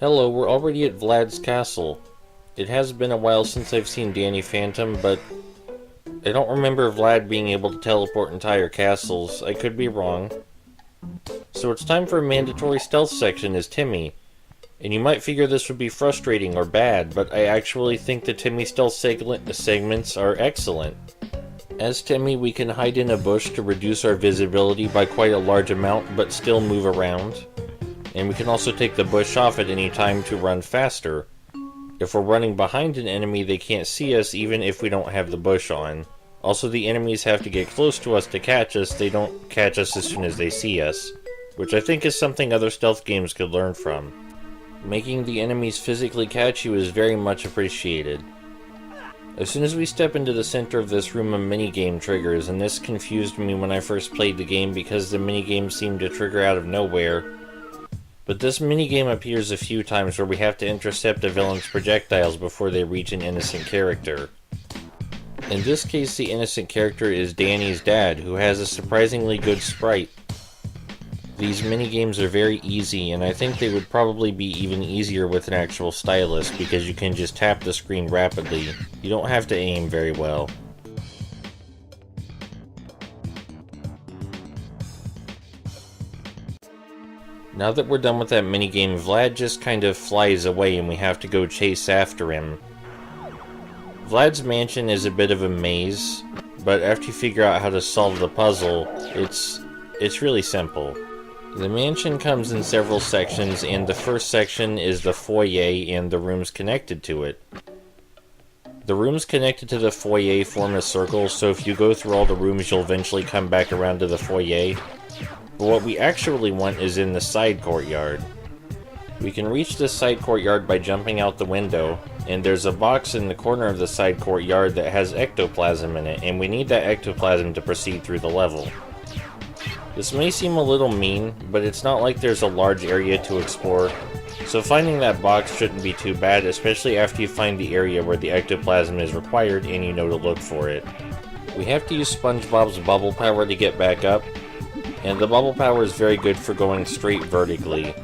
Hello, we're already at Vlad's castle. It has been a while since I've seen Danny Phantom, but I don't remember Vlad being able to teleport entire castles. I could be wrong. So it's time for a mandatory stealth section as Timmy. And you might figure this would be frustrating or bad, but I actually think the Timmy stealth segments are excellent. As Timmy, we can hide in a bush to reduce our visibility by quite a large amount, but still move around. And we can also take the bush off at any time to run faster. If we're running behind an enemy, they can't see us even if we don't have the bush on. Also, the enemies have to get close to us to catch us. They don't catch us as soon as they see us, which I think is something other stealth games could learn from. Making the enemies physically catch you is very much appreciated. As soon as we step into the center of this room, a minigame triggers, and this confused me when I first played the game because the minigame seemed to trigger out of nowhere. But this minigame appears a few times where we have to intercept a villain's projectiles before they reach an innocent character. In this case, the innocent character is Danny's dad, who has a surprisingly good sprite. These minigames are very easy, and I think they would probably be even easier with an actual stylus, because you can just tap the screen rapidly. You don't have to aim very well. Now that we're done with that minigame, Vlad just kind of flies away and we have to go chase after him. Vlad's mansion is a bit of a maze, but after you figure out how to solve the puzzle, it's really simple. The mansion comes in several sections, and the first section is the foyer and the rooms connected to it. The rooms connected to the foyer form a circle, so if you go through all the rooms, you'll eventually come back around to the foyer. But what we actually want is in the side courtyard. We can reach this side courtyard by jumping out the window, and there's a box in the corner of the side courtyard that has ectoplasm in it, and we need that ectoplasm to proceed through the level. This may seem a little mean, but it's not like there's a large area to explore, so finding that box shouldn't be too bad, especially after you find the area where the ectoplasm is required and you know to look for it. We have to use SpongeBob's bubble power to get back up, and the bubble power is very good for going straight vertically.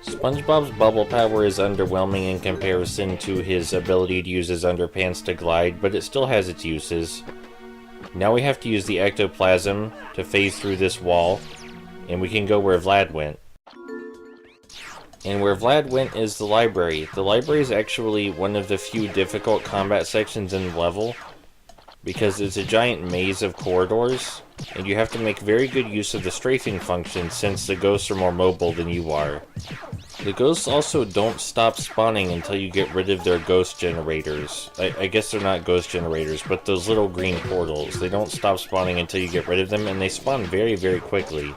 SpongeBob's bubble power is underwhelming in comparison to his ability to use his underpants to glide, but it still has its uses. Now we have to use the ectoplasm to phase through this wall, and we can go where Vlad went. And where Vlad went is the library. The library is actually one of the few difficult combat sections in the level, because it's a giant maze of corridors, and you have to make very good use of the strafing function since the ghosts are more mobile than you are. The ghosts also don't stop spawning until you get rid of their ghost generators. I guess they're not ghost generators, but those little green portals. They don't stop spawning until you get rid of them, and they spawn very, very quickly.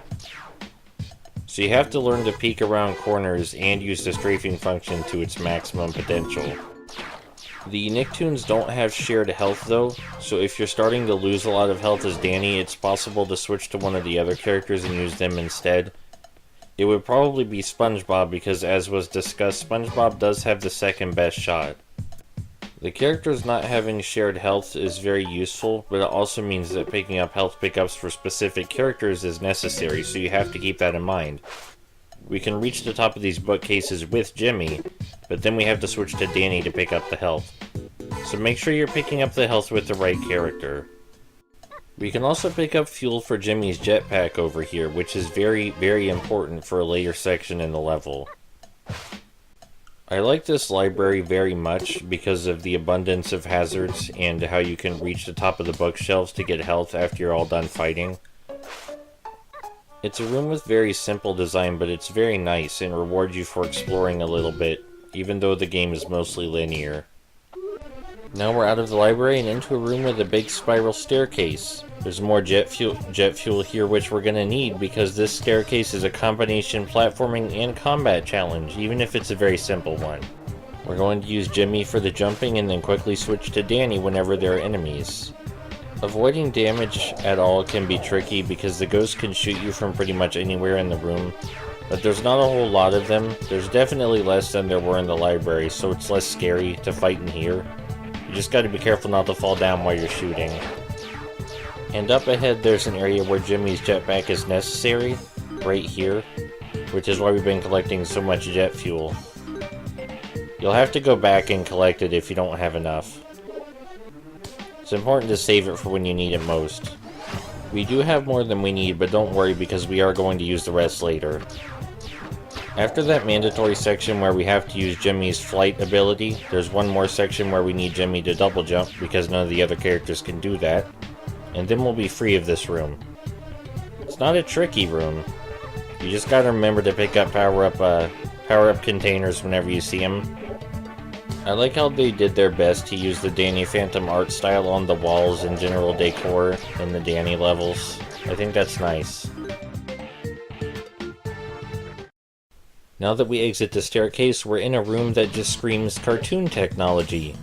So you have to learn to peek around corners and use the strafing function to its maximum potential. The Nicktoons don't have shared health though, so if you're starting to lose a lot of health as Danny, it's possible to switch to one of the other characters and use them instead. It would probably be SpongeBob because, as was discussed, SpongeBob does have the second best shot. The characters not having shared health is very useful, but it also means that picking up health pickups for specific characters is necessary, so you have to keep that in mind. We can reach the top of these bookcases with Jimmy, but then we have to switch to Danny to pick up the health. So make sure you're picking up the health with the right character. We can also pick up fuel for Jimmy's jetpack over here, which is very, very important for a later section in the level. I like this library very much because of the abundance of hazards and how you can reach the top of the bookshelves to get health after you're all done fighting. It's a room with very simple design, but it's very nice and rewards you for exploring a little bit, even though the game is mostly linear. Now we're out of the library and into a room with a big spiral staircase. There's more jet fuel here, which we're gonna need because this staircase is a combination platforming and combat challenge, even if it's a very simple one. We're going to use Jimmy for the jumping and then quickly switch to Danny whenever there are enemies. Avoiding damage at all can be tricky because the ghosts can shoot you from pretty much anywhere in the room, but there's not a whole lot of them. There's definitely less than there were in the library, so it's less scary to fight in here. You just gotta be careful not to fall down while you're shooting. And up ahead there's an area where Jimmy's jetpack is necessary, right here, which is why we've been collecting so much jet fuel. You'll have to go back and collect it if you don't have enough. It's important to save it for when you need it most. We do have more than we need, but don't worry because we are going to use the rest later. After that mandatory section where we have to use Jimmy's flight ability, there's one more section where we need Jimmy to double jump because none of the other characters can do that, and then we'll be free of this room. It's not a tricky room. You just gotta remember to pick up power-up containers whenever you see them. I like how they did their best to use the Danny Phantom art style on the walls and general decor in the Danny levels. I think that's nice. Now that we exit the staircase, we're in a room that just screams cartoon technology.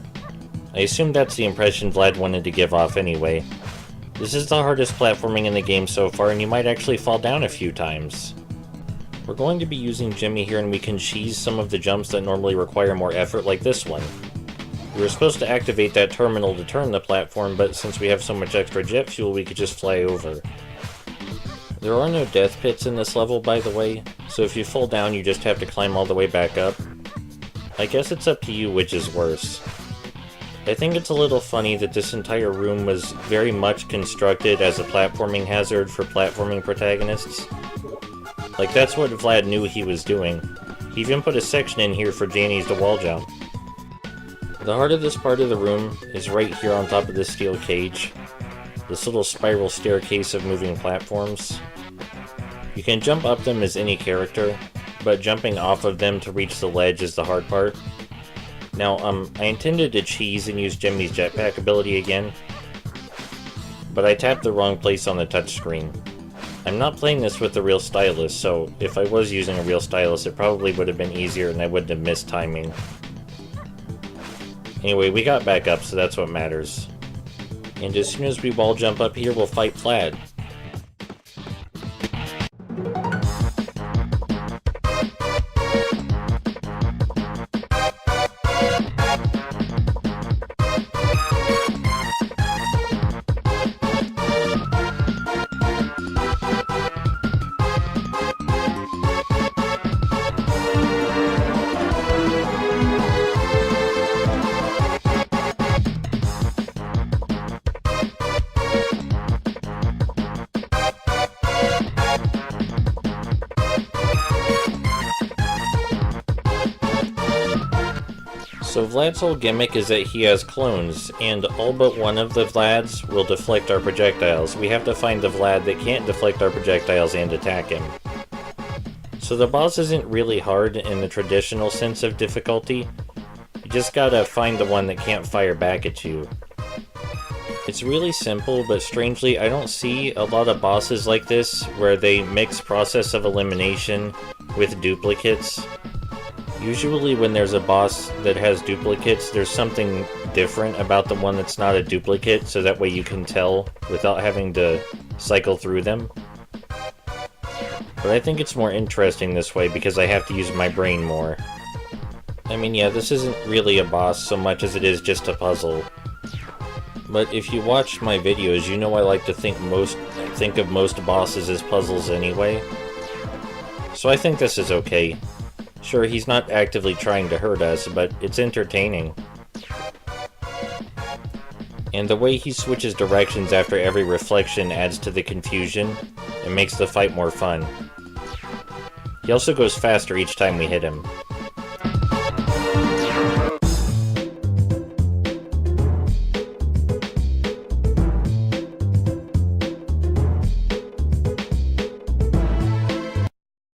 I assume that's the impression Vlad wanted to give off anyway. This is the hardest platforming in the game so far, and you might actually fall down a few times. We're going to be using Jimmy here, and we can cheese some of the jumps that normally require more effort, like this one. We were supposed to activate that terminal to turn the platform, but since we have so much extra jet fuel, we could just fly over. There are no death pits in this level, by the way, so if you fall down, you just have to climb all the way back up. I guess it's up to you which is worse. I think it's a little funny that this entire room was very much constructed as a platforming hazard for platforming protagonists. Like, that's what Vlad knew he was doing. He even put a section in here for Danny's to wall jump. The heart of this part of the room is right here on top of this steel cage. This little spiral staircase of moving platforms. You can jump up them as any character, but jumping off of them to reach the ledge is the hard part. Now, I intended to cheese and use Jimmy's jetpack ability again, but I tapped the wrong place on the touchscreen. I'm not playing this with a real stylus, so if I was using a real stylus, it probably would have been easier and I wouldn't have missed timing. Anyway, we got back up, so that's what matters. And as soon as we wall jump up here, we'll fight Vlad. So Vlad's whole gimmick is that he has clones, and all but one of the Vlads will deflect our projectiles. We have to find the Vlad that can't deflect our projectiles and attack him. So the boss isn't really hard in the traditional sense of difficulty. You just gotta find the one that can't fire back at you. It's really simple, but strangely I don't see a lot of bosses like this where they mix process of elimination with duplicates. Usually when there's a boss that has duplicates, there's something different about the one that's not a duplicate, so that way you can tell without having to cycle through them. But I think it's more interesting this way because I have to use my brain more. I mean, yeah, this isn't really a boss so much as it is just a puzzle. But if you watch my videos, you know I like to think of most bosses as puzzles anyway. So I think this is okay. Sure, he's not actively trying to hurt us, but it's entertaining. And the way he switches directions after every reflection adds to the confusion and makes the fight more fun. He also goes faster each time we hit him.